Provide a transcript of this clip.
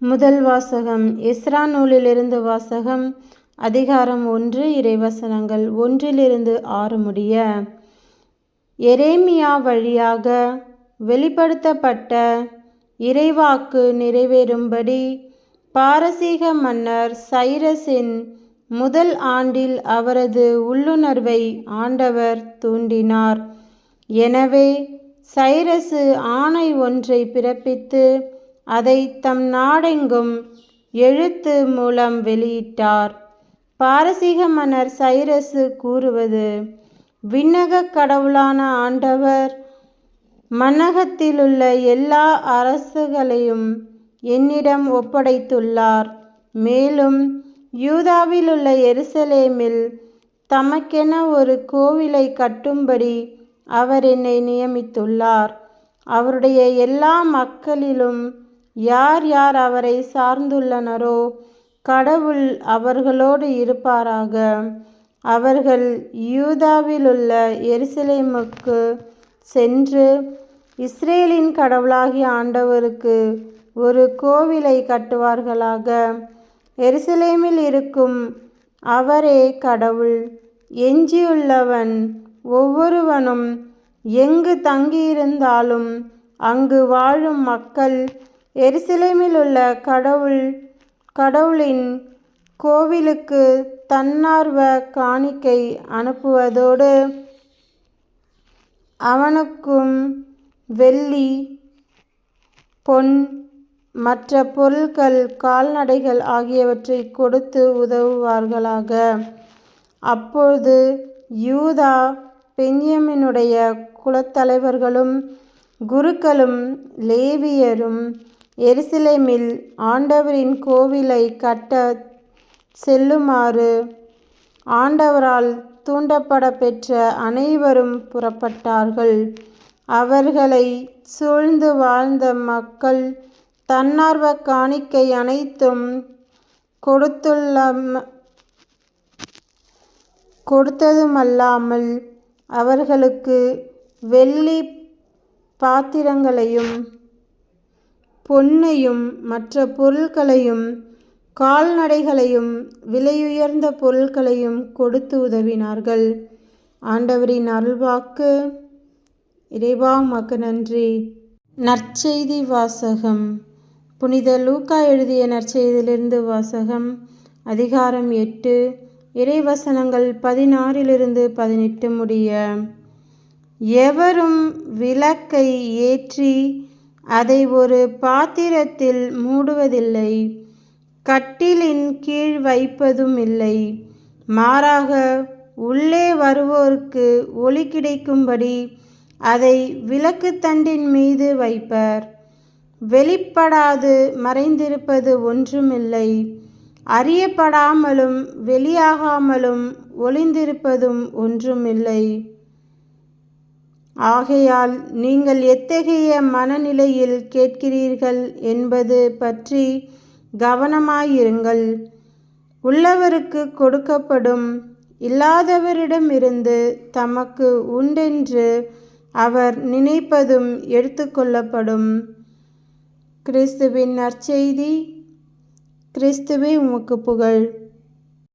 முதல் வாசகம் எஸ்றா நூலிலிருந்து வாசகம். அதிகாரம் 1, இறைவசனங்கள் 1-6 முடிய. எரேமியா வழியாக வெளிப்படுத்தப்பட்ட இறைவாக்கு நிறைவேறும்படி பாரசீக மன்னர் சைரஸின் முதல் ஆண்டில் அவரது உள்ளுணர்வை ஆண்டவர் தூண்டினார். எனவே சைரசு ஆணை ஒன்றை பிறப்பித்து அதை தம் நாடெங்கும் எழுத்து மூலம் வெளியிட்டார். பாரசீக மன்னர் சைரசு கூறுவது: விண்ணகக் கடவுளான ஆண்டவர் மண்ணகத்திலுள்ள எல்லா அரசுகளையும் என்னிடம் ஒப்படைத்துள்ளார். மேலும் யூதாவிலுள்ள எருசலேமில் தமக்கென ஒரு கோவிலை கட்டும்படி அவர் என்னை நியமித்துள்ளார். அவருடைய எல்லா மக்களிலும் யார் யார் அவரை சார்ந்துள்ளனரோ கடவுள் அவர்களோடு இருப்பாராக. அவர்கள் யூதாவிலுள்ள எருசலேமுக்கு சென்று இஸ்ரேலின் கடவுளாகிய ஆண்டவருக்கு ஒரு கோவிலை கட்டுவார்களாக. எருசலேமில் இருக்கும் அவரே கடவுள். எஞ்சியுள்ளவன் ஒவ்வொருவனும் எங்கு தங்கியிருந்தாலும் அங்கு வாழும் மக்கள் எருசலேமில் உள்ள கடவுளின் கோவிலுக்கு தன்னார்வ காணிக்கை அனுப்புவதோடு அவனுக்கும் வெள்ளி, பொன், மற்ற பொருட்கள், கால்நடைகள் ஆகியவற்றை கொடுத்து உதவுவார்களாக. அப்போது யூதா பென்யமீனுடைய குலத்தலைவர்களும் குருக்களும் லேவியரும் எருசலேமில் ஆண்டவரின் கோவிலை கட்டச் செல்லுமாறு ஆண்டவரால் தூண்டப்பட பெற்ற அனைவரும் புறப்பட்டார்கள். அவர்களை சூழ்ந்து வாழ்ந்த மக்கள் தன்னார்வ காணிக்கை அனைத்தும் கொடுத்ததுமல்லாமல் அவர்களுக்கு வெள்ளி பாத்திரங்களையும் பொன்னையும் மற்ற பொருட்களையும் கால்நடைகளையும் விலையுயர்ந்த பொருட்களையும் கொடுத்து உதவினார்கள். ஆண்டவரின் அருள்வாக்கு. இறைவா உமக்கு நன்றி. நற்செய்தி வாசகம். புனித லூக்கா எழுதிய நற்செய்தியிலிருந்து வாசகம். அதிகாரம் 8, இறைவசனங்கள் 16-18 முடிய. எவரும் விளக்கை ஏற்றி அதை ஒரு பாத்திரத்தில் மூடுவதில்லை, கட்டிலின் கீழ் வைப்பதும் இல்லை. மாறாக உள்ளே வருவோருக்கு ஒளி கிடைக்கும்படி அதை விளக்குத்தண்டின் மீது வைப்பர். வெளிப்படாது மறைந்திருப்பது ஒன்றுமில்லை, அறியப்படாமலும் வெளியாகாமலும் ஒளிந்திருப்பதும் ஒன்றுமில்லை. ஆகையால் நீங்கள் எத்தகைய மனநிலையில் கேட்கிறீர்கள் என்பது பற்றி கவனமாயிருங்கள். உள்ளவருக்கு கொடுக்கப்படும், இல்லாதவரிடமிருந்து தமக்கு உண்டென்று அவர் நினைப்பதும் எடுத்துக்கொள்ளப்படும். கிறிஸ்துவின் நற்செய்தி. கிறிஸ்துவே உமக்கு புகழ்.